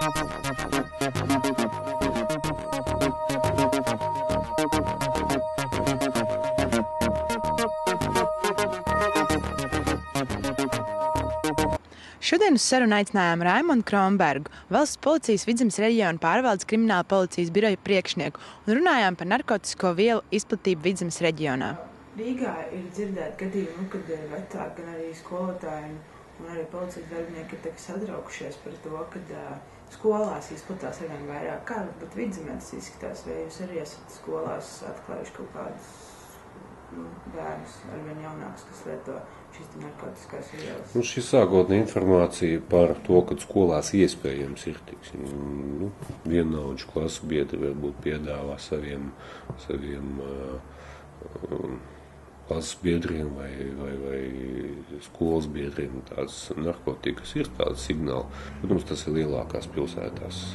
Šodien uz sarunu aicinājām Raimondu Kronbergu, Valsts policijas Vidzemes reģiona pārvaldes krimināla policijas biroja priekšnieku, un runājām par narkotisko vielu izplatību Vidzemes reģionā. Rīgā ir dzirdēt gadījumu, kad vecāki, gan arī skolotāji un arī policijas darbinieki ir satraukušies par to, kad skolās izplatās arvien vairāk. Kā varbūt Vidzemē tas izskatās, vai jūs arī esat skolās atklājuši kaut kādus bērnus arvien jaunākus, kas lieto šīs narkotiskās vielas? Šī sākotnē informācija par to, ka skolās iespējams ir vienaudžu klasu biedri varbūt piedāvā saviem klases biedriem vai skolas biedriem tādas narkotikas ir tādas signāli. Protams, tas ir lielākās pilsētās,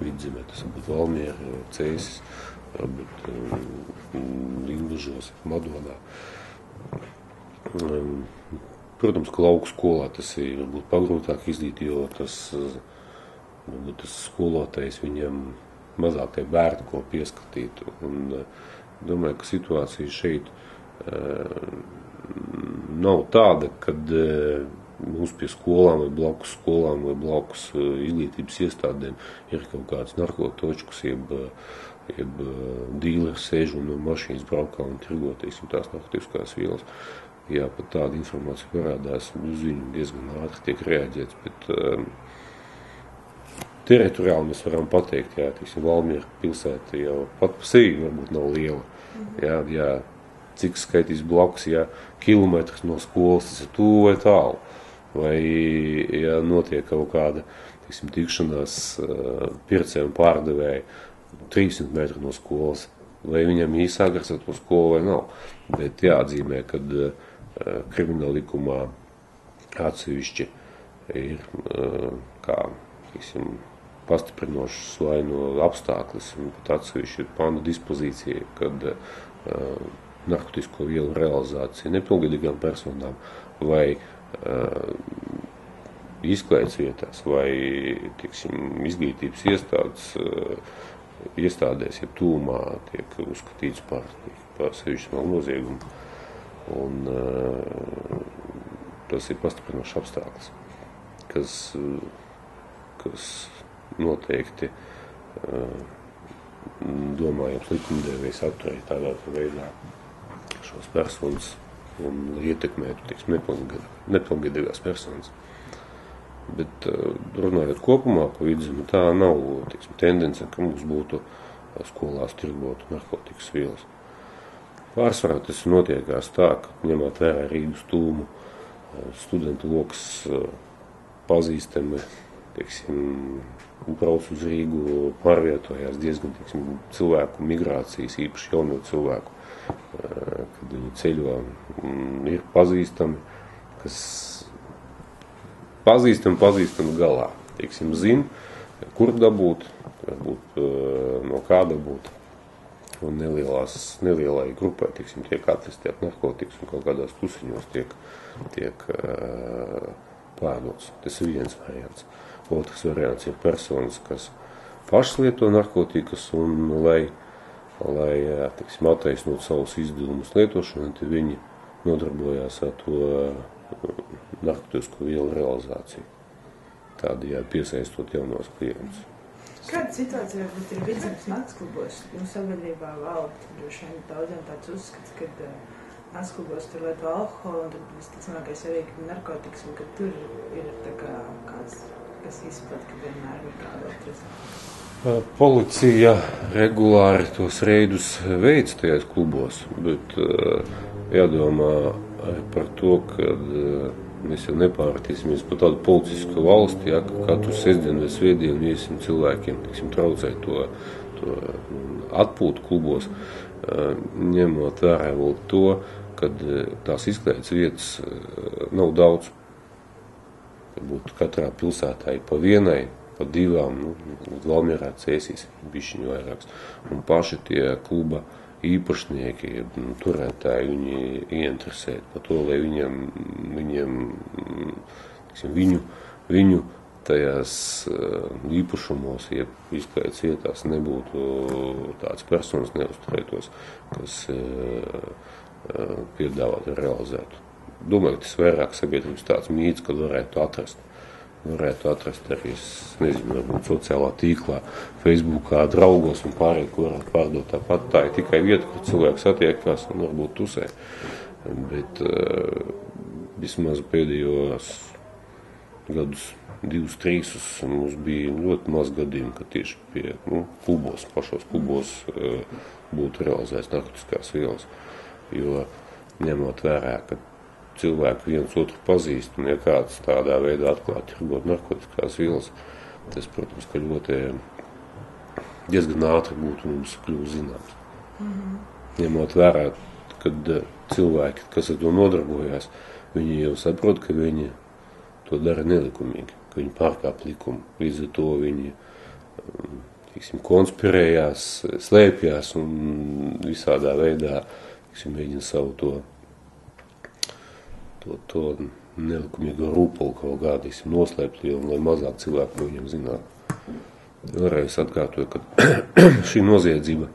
Vidzemē, tas varbūt Valmiera, Cēsis, varbūt Limbužos, Madonā. Protams, ka lauku skolā tas ir varbūt pagrūtāk izlīt, jo tas skolotājs viņam mazāk tie bērni, ko pieskatīt. Un domāju, ka situācija šeit nav tāda, kad mums pie skolām vai blakus izglītības iestādēm ir kaut kāds narkotočkus, jeb dīleri sēž un no mašīnas braukā un tirgo, tās narkotiskās vielas. Jā, pat tāda informācija parādās, uz viņu diezgan ātri tiek reaģēts, bet teritoriāli mēs varam pateikt, Valmiera pilsēta jau pat pa sevi varbūt nav liela. Jā, cik skaitīs blakus, kilometrs no skolas, tas ir tuvu vai tālu. Vai, ja notiek kaut kāda, tikšanās pircēju un pārdevēju 300 metru no skolas, vai viņam īsāk ar to skolu vai nav. Bet jāatzīmē, kad krimināla likumā atsevišķi ir pastiprinošs vai no apstākļus, un pat atsevišķi ir pāna dispozīcija, kad narkotisko vielu realizācija nepilngadīgām personām vai izklaides vietās vai izglītības iestādēs, ja tūmā tiek uzskatīts par sevišķi vēl noziegumu. Un tas ir pastiprinošs apstākļs, kas noteikti domājams likumdevējs atturēt tādā veidā šos personas un ietekmētu nepilngadīgās personas. Bet runājot kopumā pa Vidzemi, tā nav tendence, ka mums būtu skolās tirgotu narkotikas vielas. Pārsvarā tas notiekās tā, ka ņemot vērā Rīgas tūmu, studentu loks pazīstami, brauc uz Rīgu, pārvietojās diezgan cilvēku migrācijas, īpaši jauno cilvēku, kad viņi ceļo, ir pazīstami, kas pazīstami galā, zina, kur dabūt, varbūt no kā dabūt. Un nelielai grupai, tiek atrastēt narkotikas un kaut kādās tusiņos tiek pārdots. Tas ir viens variants. Otrs variants ir personas, kas pašas lieto narkotikas un, lai attaisnot savus izdevumus lietošanu, tad viņi nodarbojās ar to narkotisko vielu realizāciju. Tādējādi piesaistot jaunos klientus. Kāda situācija varbūt ir Vidzemes naktsklubos? Sabiedrībā valda droši vien daudziem tāds uzskats, ka naktsklubos tur lieto alkoholu un tad visticamākais arī narkotikas, un ka tur ir tā kā kāds, kas izplat, ka vienmēr ir kāda atrast. Policija regulāri tos reidus veic tajās klubos, bet jādomā arī par to, ka mēs jau nepārvērtīsimies par tādu policisku valsti, ka katru sestdienu vai svētdienu iesim cilvēkiem, traucēt to atpūtu klubos, ņemot vērā vēl to, kad tās izklaides vietas nav daudz. Varbūt katrā pilsētā ir pa vienai, pa divām, Valmierā, Cēsīs, bišķiņu vairāks. Un paši tie kluba īpašnieki, turētāji, viņi ieinteresēti par to, lai viņu tajās īpašumos, ja izpētes vietās nebūtu tāds personas neuzturētos, kas piedāvātu realizētu. Domāju, ka tas vairāk sabiedrības tāds mīts, kad varētu atrast arī, es nezinu, varbūt sociālā tīklā, Facebookā, draugos un pārējie, ko varētu pārdot tāpat. Tā ir tikai vieta, kur cilvēks attiekās un varbūt tusē. Bet vismaz pēdējos gadus 2-3 mums bija ļoti maz gadījumu, ka tieši pie pašos klubos būtu realizēts narkotiskās vielas. Jo ņemot vērā, ka cilvēki viens otru pazīst, un ja kāds tādā veidā atklāti tirgot narkotiskās vielas, tas, protams, ka ļoti diezgan ātri būtu mums kļūst zināms. Ņemot vērā, kad cilvēki, kas ar to nodarbojās, viņi jau saprot, ka viņi to dara nelikumīgi, ka viņi pārkāp likumu. Līdz ar to viņi konspirējās, slēpjās un visādā veidā mēģina savu to nelikumīgo rūpolu kaut kādā noslēpt, lai mazāk cilvēku no viņiem zinātu. Vēlreiz atkārtoju, ka šī noziedzība,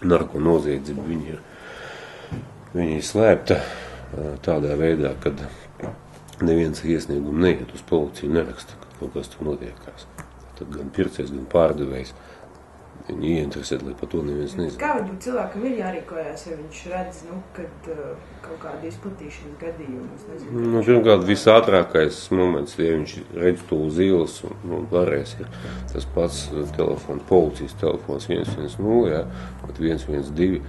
narko noziedzība, viņa ir slēpta tādā veidā, kad neviens iesniegumu neiet uz policiju, neraksta, ka kaut kas tur notiekās. Tad gan pircējs, gan pārdevējs viņi ieinteresēt, lai par to neviens nezina. Kā varbūt cilvēkam ir jārīkojās, ja viņš redz, kad kaut kāda izplatīšanas gadījumus, nezinu? Pirmkārt, visātrākais moments, ja viņš redz to uz ielas un varēs, ir tas pats telefons, policijas telefons 110, jā, 112,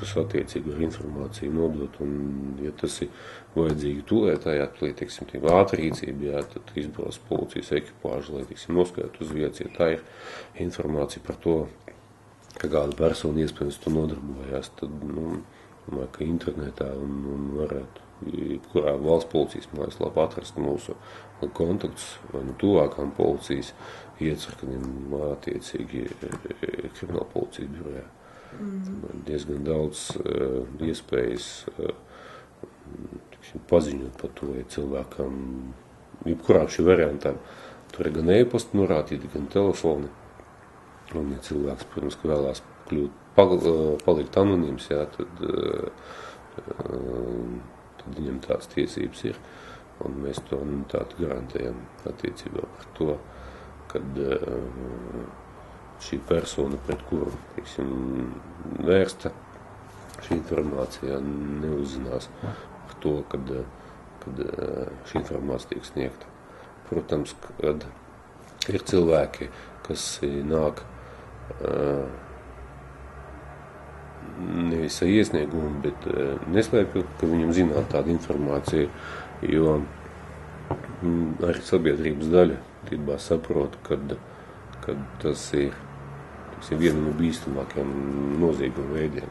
kas attiecīgi ar informāciju nodot, un ja tas ir vajadzīgi tūlētājā, ātrrīcība, jā, tad izbrauc policijas ekipāžu, lai, noskaitu uz vietas, ja tā ir informācija par to, ka kāda persona iespējams to nodarbojās, tad, ka internetā un varētu, kurā valsts policijas mājaslapā atrast mūsu kontaktus, vai tuvākām policijas iecirknim attiecīgi krimināla policijas birojā. Diezgan daudz iespējas paziņot par to, ja cilvēkam, jebkurā šī variantā, tur ir gan e-pasta norādīti, gan telefoni. Un, ja cilvēks, protams, ka vēlās palikt anonīms, jā, tad viņam tāds tiesības ir. Un mēs to tādu garantējam attiecībā par to, kad šī persona, pret kuru vērsta šī informācija, neuzzinās par to, kad šī informācija tiek sniegta. Protams, kad ir cilvēki, kas nāk nevis ar iesniegumu, bet neslēpju, ka viņam zināt tādu informāciju, jo arī sabiedrības daļa tībā saprot, kad tas ir viena no bīstamākajiem nozieguma veidiem.